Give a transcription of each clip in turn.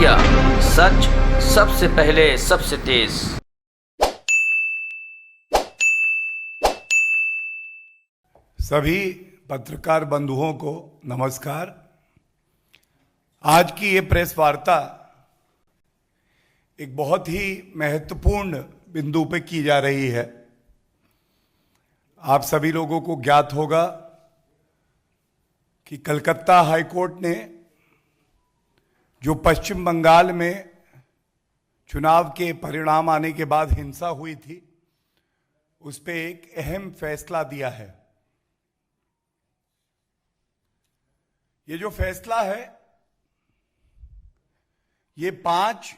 India, सच सबसे पहले सबसे तेज। सभी पत्रकार बंधुओं को नमस्कार। आज की ये प्रेस वार्ता एक बहुत ही महत्वपूर्ण बिंदु पे की जा रही है। आप सभी लोगों को ज्ञात होगा कि कलकत्ता हाईकोर्ट ने जो पश्चिम बंगाल में चुनाव के परिणाम आने के बाद हिंसा हुई थी, उस पे एक अहम फैसला दिया है। ये जो फैसला है, ये 5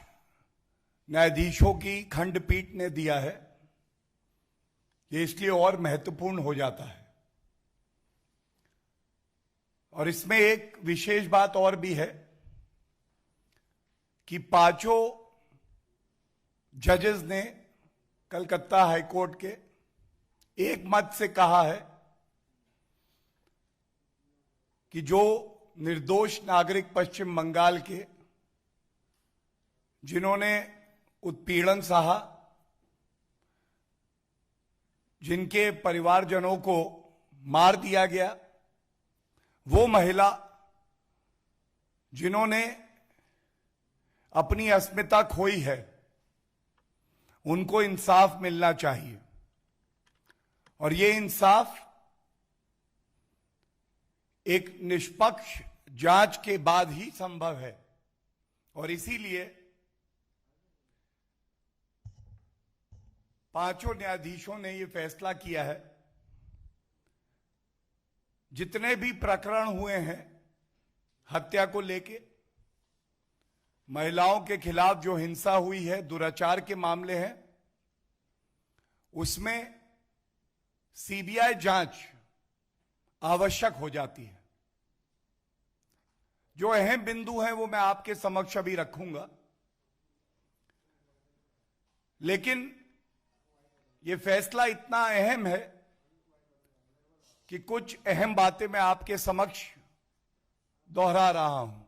न्यायाधीशों की खंडपीठ ने दिया है। ये इसलिए और महत्वपूर्ण हो जाता है। और इसमें एक विशेष बात और भी है कि 5 जजेस ने कलकत्ता हाईकोर्ट के एक मत से कहा है कि जो निर्दोष नागरिक पश्चिम बंगाल के जिन्होंने उत्पीड़न सहा, जिनके परिवारजनों को मार दिया गया, वो महिला जिन्होंने अपनी अस्मिता खोई है, उनको इंसाफ मिलना चाहिए। और ये इंसाफ एक निष्पक्ष जांच के बाद ही संभव है। और इसीलिए 5 न्यायाधीशों ने यह फैसला किया है, जितने भी प्रकरण हुए हैं हत्या को लेके, महिलाओं के खिलाफ जो हिंसा हुई है, दुराचार के मामले हैं, उसमें सीबीआई जांच आवश्यक हो जाती है। जो अहम बिंदु हैं वो मैं आपके समक्ष अभी रखूंगा, लेकिन ये फैसला इतना अहम है कि कुछ अहम बातें मैं आपके समक्ष दोहरा रहा हूं।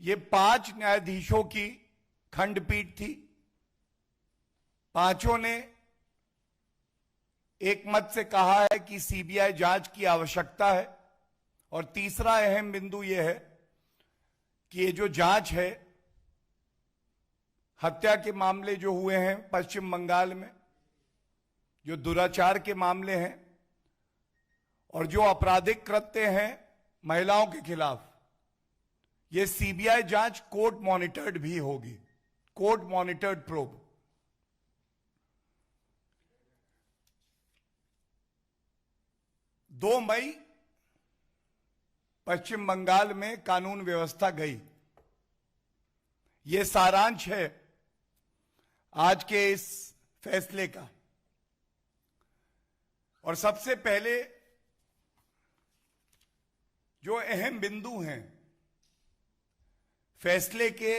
ये 5 न्यायाधीशों की खंडपीठ थी। 5 ने एक मत से कहा है कि सीबीआई जांच की आवश्यकता है। और तीसरा अहम बिंदु यह है कि ये जो जांच है, हत्या के मामले जो हुए हैं पश्चिम बंगाल में, जो दुराचार के मामले हैं और जो आपराधिक कृत्य हैं महिलाओं के खिलाफ, ये सीबीआई जांच कोर्ट मॉनिटर्ड भी होगी, कोर्ट मॉनिटर्ड प्रोब। दो मई पश्चिम बंगाल में कानून व्यवस्था गई। ये सारांश है आज के इस फैसले का। और सबसे पहले जो अहम बिंदु हैं फैसले के,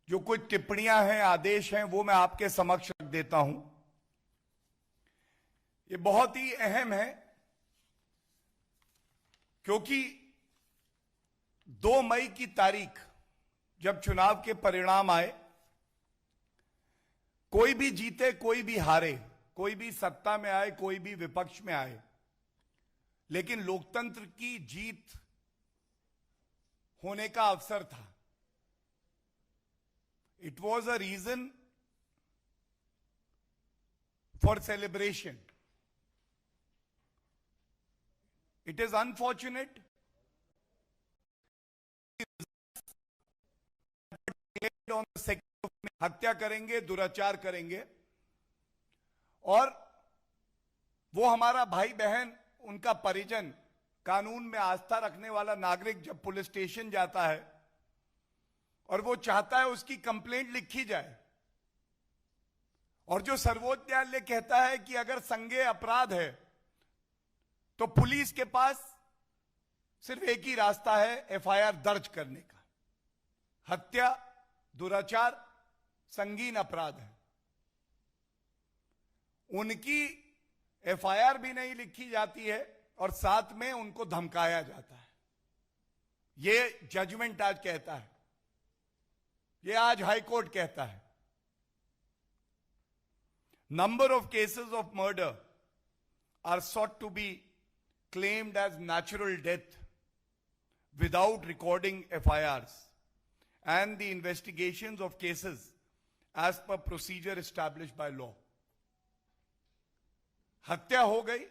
जो कुछ टिप्पणियां हैं, आदेश हैं, वो मैं आपके समक्ष रख देता हूं। ये बहुत ही अहम है क्योंकि 2 मई की तारीख जब चुनाव के परिणाम आए, कोई भी जीते कोई भी हारे, कोई भी सत्ता में आए कोई भी विपक्ष में आए, लेकिन लोकतंत्र की जीत होने का अवसर था। It was a reason for celebration. It is unfortunate on the second में हत्या करेंगे, दुराचार करेंगे, और वो हमारा भाई बहन, उनका परिजन, कानून में आस्था रखने वाला नागरिक जब पुलिस स्टेशन जाता है और वो चाहता है उसकी कंप्लेंट लिखी जाए, और जो सर्वोच्च न्यायालय कहता है कि अगर संज्ञेय अपराध है तो पुलिस के पास सिर्फ एक ही रास्ता है, एफआईआर दर्ज करने का। हत्या, दुराचार संगीन अपराध है, उनकी एफआईआर भी नहीं लिखी जाती है और साथ में उनको धमकाया जाता है। ये जजमेंट आज कहता है, ये आज हाई कोर्ट कहता है। Number of cases of murder are sought to be claimed as natural death without recording FIRs and the investigations of cases as per procedure established by law. हत्या हो गई,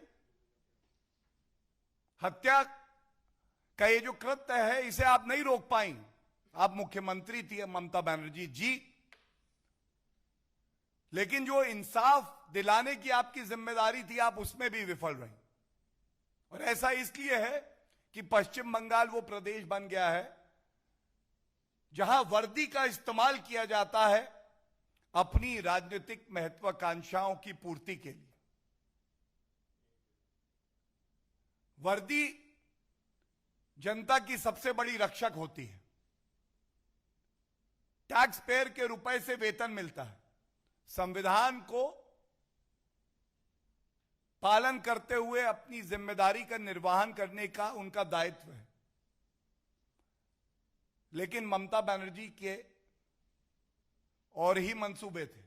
हत्या का ये जो कृत्य है इसे आप नहीं रोक पाई। आप मुख्यमंत्री थी ममता बनर्जी जी, लेकिन जो इंसाफ दिलाने की आपकी जिम्मेदारी थी आप उसमें भी विफल रही। और ऐसा इसलिए है कि पश्चिम बंगाल वो प्रदेश बन गया है जहां वर्दी का इस्तेमाल किया जाता है अपनी राजनीतिक महत्वाकांक्षाओं की पूर्ति के लिए। वर्दी जनता की सबसे बड़ी रक्षक होती है। टैक्स पेयर के रुपए से वेतन मिलता है। संविधान को पालन करते हुए अपनी जिम्मेदारी का निर्वहन करने का उनका दायित्व है। लेकिन ममता बनर्जी के और ही मंसूबे थे।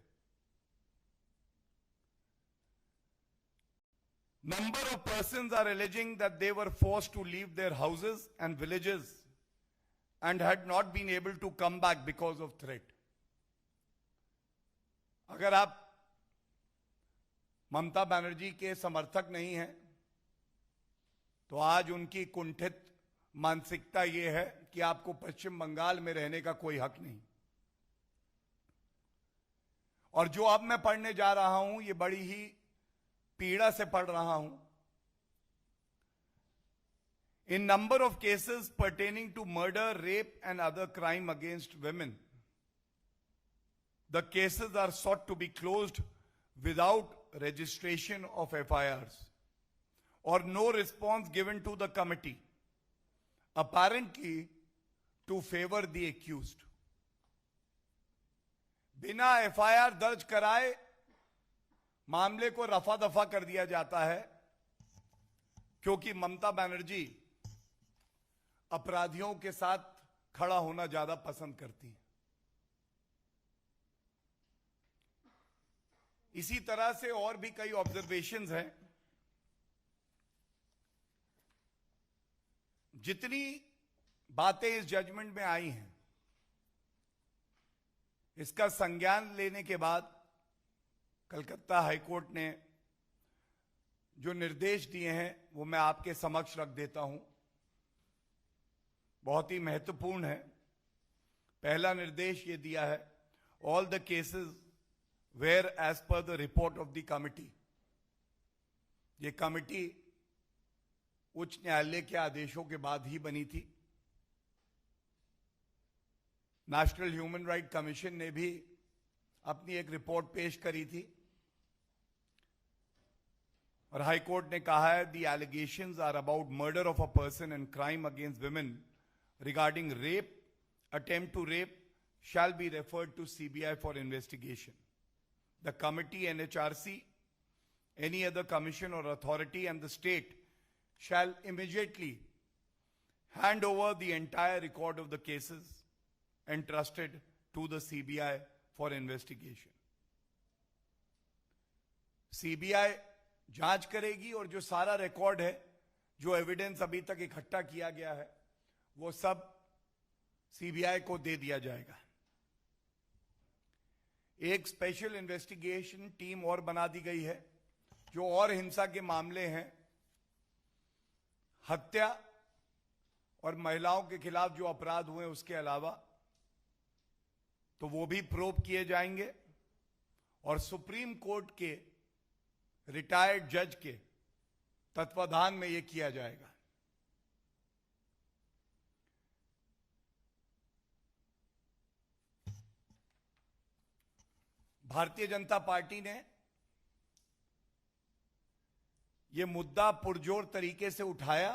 Number of persons are alleging that they were forced to leave their houses and villages and had not been able to come back because of threat. अगर आप ममता बनर्जी के समर्थक नहीं हैं तो आज उनकी कुंठित मानसिकता यह है कि आपको पश्चिम बंगाल में रहने का कोई हक नहीं। और जो अब मैं पढ़ने जा रहा हूं ये बड़ी ही पीड़ा से पढ़ रहा हूं। In number of cases pertaining to murder, rape and other crime against women, the cases are sought to be closed without registration of FIRs or no response given to the committee, apparently to favor the accused. बिना FIR दर्ज कराए मामले को रफा दफा कर दिया जाता है क्योंकि ममता बनर्जी अपराधियों के साथ खड़ा होना ज्यादा पसंद करती है। इसी तरह से और भी कई ऑब्जर्वेशंस हैं। जितनी बातें इस जजमेंट में आई हैं इसका संज्ञान लेने के बाद कलकत्ता हाईकोर्ट ने जो निर्देश दिए हैं वो मैं आपके समक्ष रख देता हूं। बहुत ही महत्वपूर्ण है। पहला निर्देश ये दिया है, all the cases where as per the report of the committee. ये कमिटी उच्च न्यायालय के आदेशों के बाद ही बनी थी। नेशनल ह्यूमन राइट कमीशन ने भी अपनी एक रिपोर्ट पेश करी थी और हाई कोर्ट ने कहा है the allegations are about murder of a person and crime against women regarding rape, attempt to rape shall be referred to CBI for investigation. The committee, NHRC, any other commission or authority and the state shall immediately hand over the entire record of the cases entrusted to the CBI for investigation. CBI जांच करेगी और जो सारा record है, जो evidence अभी तक इकट्ठा किया गया है, वो सब सीबीआई को दे दिया जाएगा। एक स्पेशल इन्वेस्टिगेशन टीम और बना दी गई है जो और हिंसा के मामले हैं, हत्या और महिलाओं के खिलाफ जो अपराध हुए उसके अलावा, तो वो भी प्रोब किए जाएंगे और सुप्रीम कोर्ट के रिटायर्ड जज के तत्वाधान में यह किया जाएगा। भारतीय जनता पार्टी ने यह मुद्दा पुरजोर तरीके से उठाया।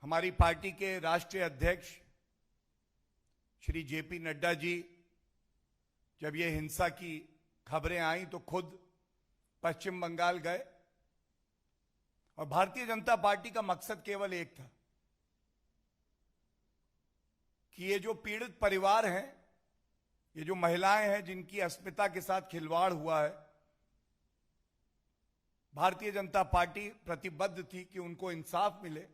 हमारी पार्टी के राष्ट्रीय अध्यक्ष श्री जेपी नड्डा जी जब यह हिंसा की खबरें आई तो खुद पश्चिम बंगाल गए और भारतीय जनता पार्टी का मकसद केवल एक था कि ये जो पीड़ित परिवार हैं, ये जो महिलाएं हैं जिनकी अस्मिता के साथ खिलवाड़ हुआ है, भारतीय जनता पार्टी प्रतिबद्ध थी कि उनको इंसाफ मिले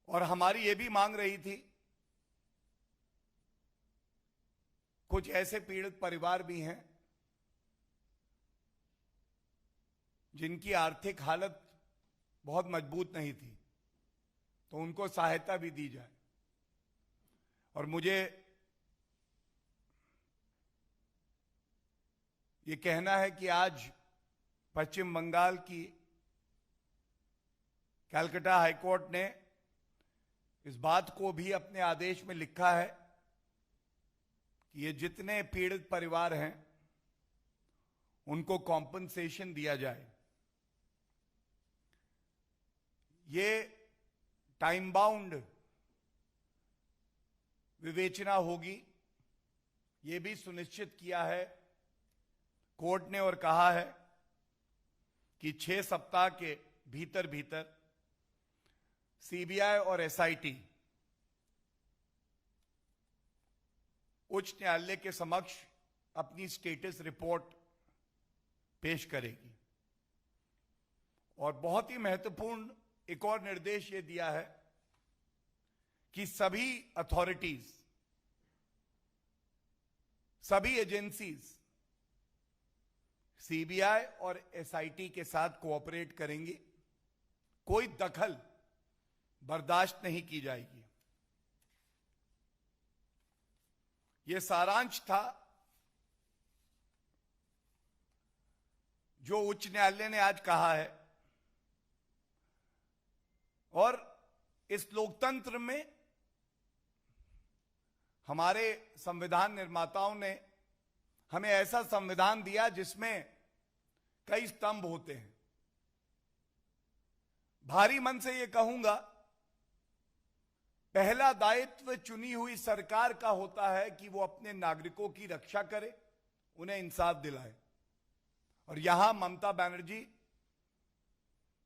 और हमारी ये भी मांग रही थी, कुछ ऐसे पीड़ित परिवार भी हैं जिनकी आर्थिक हालत बहुत मजबूत नहीं थी, तो उनको सहायता भी दी जाए। और मुझे ये कहना है कि आज पश्चिम बंगाल की कलकत्ता हाईकोर्ट ने इस बात को भी अपने आदेश में लिखा है कि ये जितने पीड़ित परिवार हैं उनको कॉम्पनसेशन दिया जाए। ये टाइम बाउंड विवेचना होगी, ये भी सुनिश्चित किया है कोर्ट ने और कहा है कि 6 सप्ताह के भीतर भीतर सीबीआई और एसआईटी उच्च न्यायालय के समक्ष अपनी स्टेटस रिपोर्ट पेश करेगी। और बहुत ही महत्वपूर्ण एक और निर्देश ये दिया है कि सभी अथॉरिटीज, सभी एजेंसीज सीबीआई और एसआईटी के साथ कोऑपरेट करेंगी, कोई दखल बर्दाश्त नहीं की जाएगी। यह सारांश था जो उच्च न्यायालय ने आज कहा है। और इस लोकतंत्र में हमारे संविधान निर्माताओं ने हमें ऐसा संविधान दिया जिसमें कई स्तंभ होते हैं। भारी मन से यह कहूंगा, पहला दायित्व चुनी हुई सरकार का होता है कि वो अपने नागरिकों की रक्षा करे, उन्हें इंसाफ दिलाए। और यहां ममता बनर्जी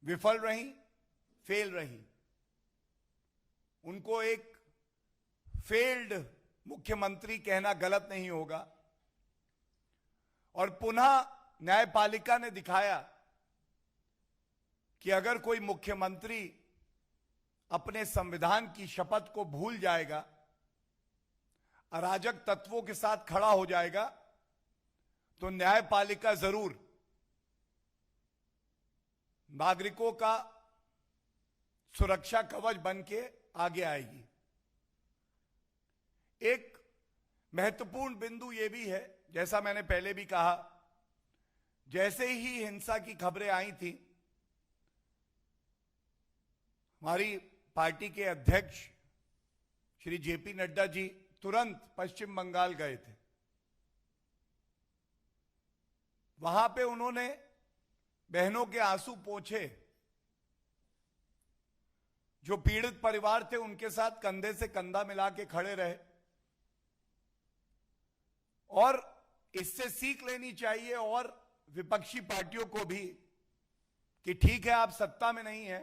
विफल रही, फेल रही। उनको एक फेल्ड मुख्यमंत्री कहना गलत नहीं होगा। और पुनः न्यायपालिका ने दिखाया कि अगर कोई मुख्यमंत्री अपने संविधान की शपथ को भूल जाएगा, अराजक तत्वों के साथ खड़ा हो जाएगा, तो न्यायपालिका जरूर नागरिकों का सुरक्षा कवच बन के आगे आएगी। एक महत्वपूर्ण बिंदु यह भी है, जैसा मैंने पहले भी कहा, जैसे ही हिंसा की खबरें आई थी, हमारी पार्टी के अध्यक्ष श्री जेपी नड्डा जी तुरंत पश्चिम बंगाल गए थे। वहां पे उन्होंने बहनों के आंसू पोंछे, जो पीड़ित परिवार थे उनके साथ कंधे से कंधा मिला के खड़े रहे। और इससे सीख लेनी चाहिए और विपक्षी पार्टियों को भी कि ठीक है आप सत्ता में नहीं है,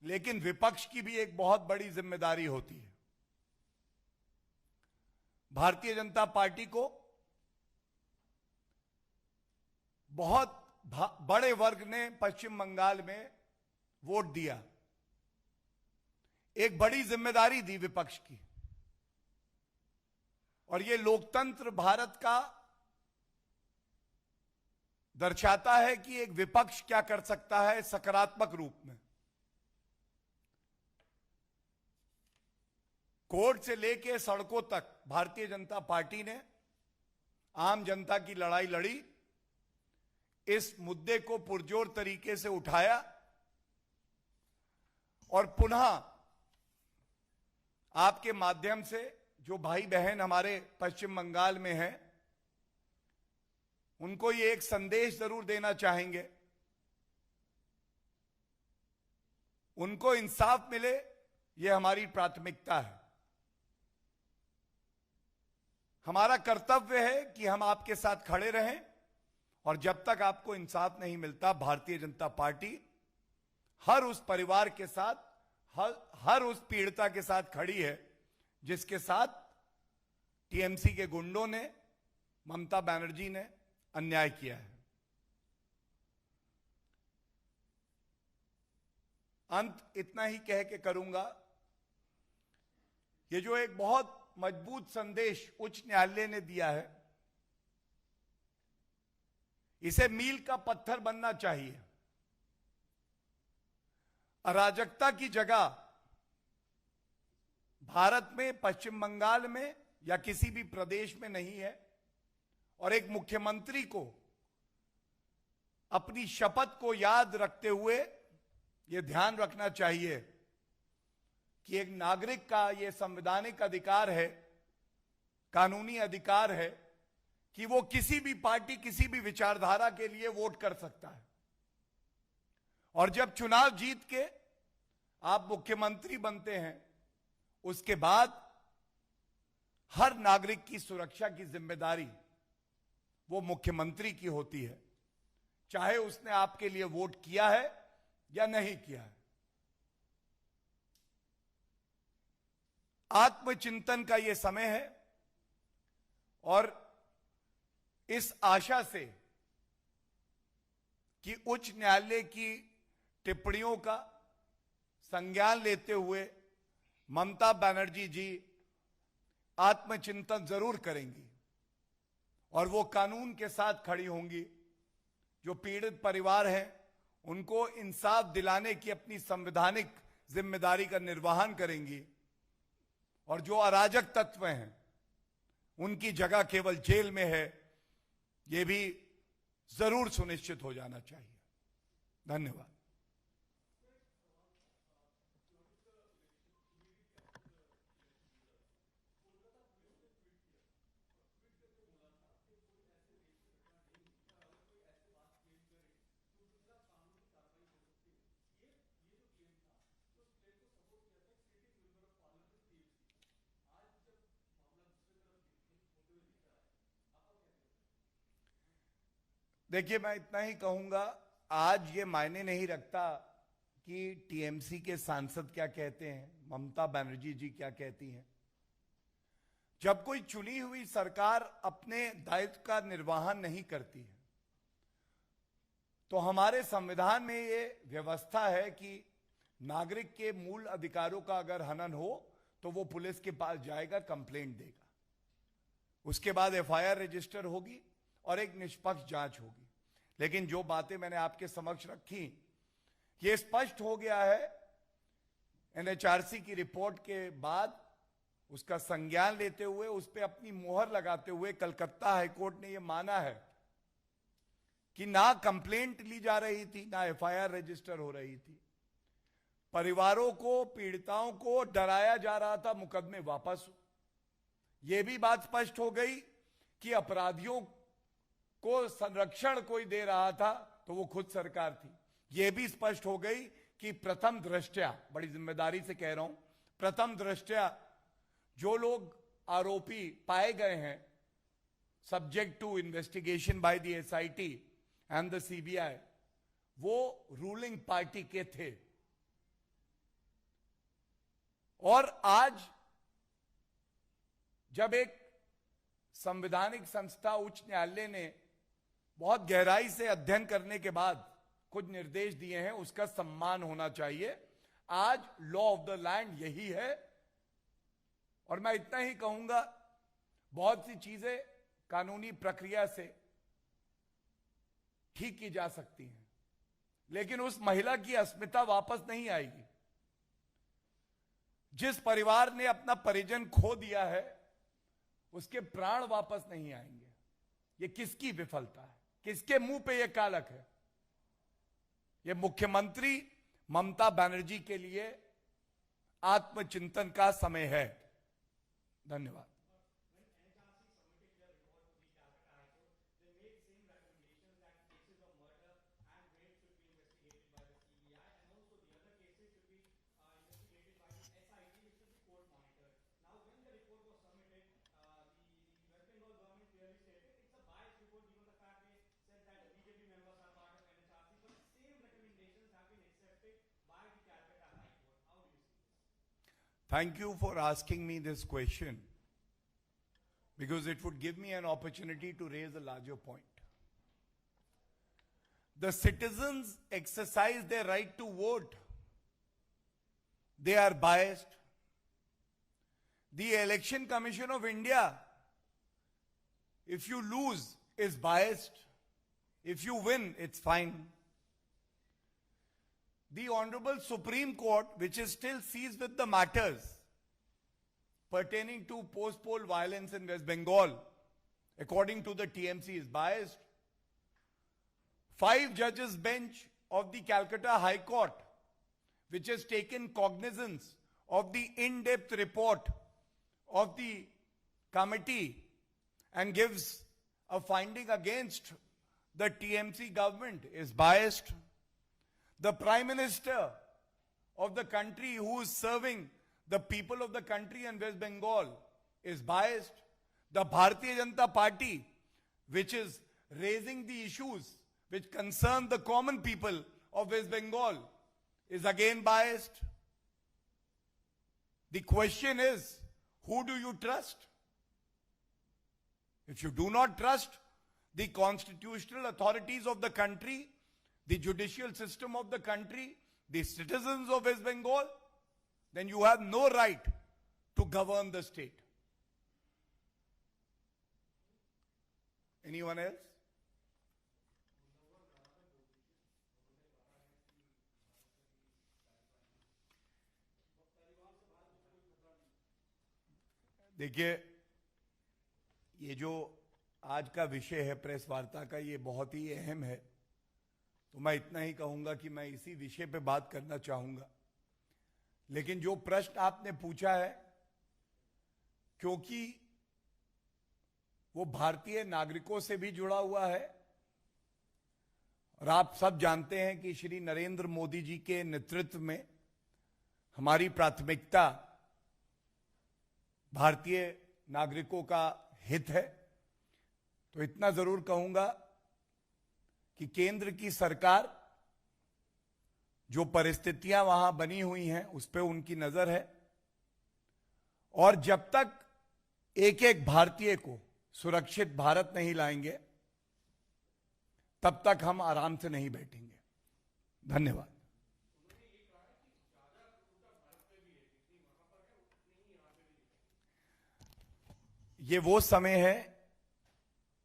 लेकिन विपक्ष की भी एक बहुत बड़ी जिम्मेदारी होती है। भारतीय जनता पार्टी को बहुत बड़े वर्ग ने पश्चिम बंगाल में वोट दिया, एक बड़ी जिम्मेदारी दी विपक्ष की। और यह लोकतंत्र भारत का दर्शाता है कि एक विपक्ष क्या कर सकता है सकारात्मक रूप में। कोर्ट से लेके सड़कों तक भारतीय जनता पार्टी ने आम जनता की लड़ाई लड़ी, इस मुद्दे को पुरजोर तरीके से उठाया और पुनः आपके माध्यम से जो भाई बहन हमारे पश्चिम बंगाल में हैं, उनको ये एक संदेश जरूर देना चाहेंगे, उनको इंसाफ मिले, ये हमारी प्राथमिकता है। हमारा कर्तव्य है कि हम आपके साथ खड़े रहें और जब तक आपको इंसाफ नहीं मिलता, भारतीय जनता पार्टी हर उस परिवार के साथ, हर उस पीड़िता के साथ खड़ी है जिसके साथ टीएमसी के गुंडों ने, ममता बनर्जी ने अन्याय किया है। अंत इतना ही कह के करूंगा, ये जो एक बहुत मजबूत संदेश उच्च न्यायालय ने दिया है, इसे मील का पत्थर बनना चाहिए। अराजकता की जगह भारत में, पश्चिम बंगाल में या किसी भी प्रदेश में नहीं है, और एक मुख्यमंत्री को अपनी शपथ को याद रखते हुए यह ध्यान रखना चाहिए कि एक नागरिक का यह संवैधानिक अधिकार है, कानूनी अधिकार है कि वो किसी भी पार्टी, किसी भी विचारधारा के लिए वोट कर सकता है। और जब चुनाव जीत के आप मुख्यमंत्री बनते हैं, उसके बाद हर नागरिक की सुरक्षा की जिम्मेदारी वो मुख्यमंत्री की होती है, चाहे उसने आपके लिए वोट किया है या नहीं किया है। आत्मचिंतन का यह समय है और इस आशा से कि उच्च न्यायालय की टिप्पणियों का संज्ञान लेते हुए ममता बनर्जी जी आत्मचिंतन जरूर करेंगी और वो कानून के साथ खड़ी होंगी। जो पीड़ित परिवार हैं उनको इंसाफ दिलाने की अपनी संवैधानिक जिम्मेदारी का निर्वहन करेंगी, और जो अराजक तत्व हैं उनकी जगह केवल जेल में है, यह भी जरूर सुनिश्चित हो जाना चाहिए। धन्यवाद। देखिए, मैं इतना ही कहूंगा, आज ये मायने नहीं रखता कि टीएमसी के सांसद क्या कहते हैं, ममता बनर्जी जी क्या कहती हैं। जब कोई चुनी हुई सरकार अपने दायित्व का निर्वहन नहीं करती है, तो हमारे संविधान में ये व्यवस्था है कि नागरिक के मूल अधिकारों का अगर हनन हो तो वो पुलिस के पास जाएगा, कंप्लेंट देगा, उसके बाद एफआईआर रजिस्टर होगी और एक निष्पक्ष जांच होगी। लेकिन जो बातें मैंने आपके समक्ष रखी, ये स्पष्ट हो गया है एनएचआरसी की रिपोर्ट के बाद, उसका संज्ञान लेते हुए, उस पर अपनी मोहर लगाते हुए कलकत्ता हाईकोर्ट ने यह माना है कि ना कंप्लेंट ली जा रही थी, ना एफआईआर रजिस्टर हो रही थी। परिवारों को, पीड़िताओं को डराया जा रहा था मुकदमे वापस। यह भी बात स्पष्ट हो गई कि अपराधियों को संरक्षण कोई दे रहा था तो वो खुद सरकार थी। यह भी स्पष्ट हो गई कि प्रथम दृष्टया, बड़ी जिम्मेदारी से कह रहा हूं, प्रथम दृष्टया जो लोग आरोपी पाए गए हैं, subject to investigation by the SIT and the CBI, वो रूलिंग पार्टी के थे। और आज जब एक संवैधानिक संस्था उच्च न्यायालय ने बहुत गहराई से अध्ययन करने के बाद कुछ निर्देश दिए हैं, उसका सम्मान होना चाहिए। आज लॉ ऑफ द लैंड यही है। और मैं इतना ही कहूंगा, बहुत सी चीजें कानूनी प्रक्रिया से ठीक की जा सकती हैं, लेकिन उस महिला की अस्मिता वापस नहीं आएगी। जिस परिवार ने अपना परिजन खो दिया है, उसके प्राण वापस नहीं आएंगे। ये किसकी विफलता है? किसके मुंह पे ये कालक है? ये मुख्यमंत्री ममता बनर्जी के लिए आत्मचिंतन का समय है। धन्यवाद। Thank you for asking me this question because it would give me an opportunity to raise a larger point. The citizens exercise their right to vote. They are biased. The Election Commission of India, if you lose, is biased. If you win, it's fine. The Honorable Supreme Court, which is still seized with the matters pertaining to post-poll violence in West Bengal, according to the TMC, is biased. 5 judges bench of the Calcutta High Court, which has taken cognizance of the in-depth report of the committee and gives a finding against the TMC government, is biased. The Prime Minister of the country, who is serving the people of the country in West Bengal, is biased. The Bharatiya Janata Party, which is raising the issues which concern the common people of West Bengal, is again biased. The question is, who do you trust? If you do not trust the constitutional authorities of the country, the judicial system of the country, the citizens of West Bengal, then you have no right to govern the state. Anyone else? देखिए, ये जो आज का विषय है press वार्ता का, ये बहुत ही अहम है। तो मैं इतना ही कहूंगा कि मैं इसी विषय पे बात करना चाहूंगा। लेकिन जो प्रश्न आपने पूछा है, क्योंकि वो भारतीय नागरिकों से भी जुड़ा हुआ है, और आप सब जानते हैं कि श्री नरेंद्र मोदी जी के नेतृत्व में हमारी प्राथमिकता भारतीय नागरिकों का हित है, तो इतना जरूर कहूंगा कि केंद्र की सरकार, जो परिस्थितियां वहां बनी हुई हैं, उस पर उनकी नजर है, और जब तक एक एक भारतीय को सुरक्षित भारत नहीं लाएंगे, तब तक हम आराम से नहीं बैठेंगे। धन्यवाद। ये वो समय है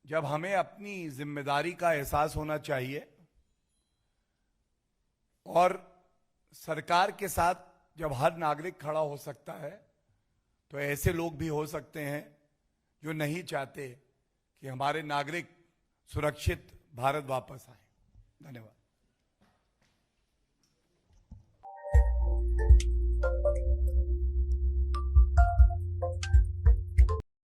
जब हमें अपनी जिम्मेदारी का एहसास होना चाहिए, और सरकार के साथ जब हर नागरिक खड़ा हो सकता है, तो ऐसे लोग भी हो सकते हैं जो नहीं चाहते कि हमारे नागरिक सुरक्षित भारत वापस आए। धन्यवाद।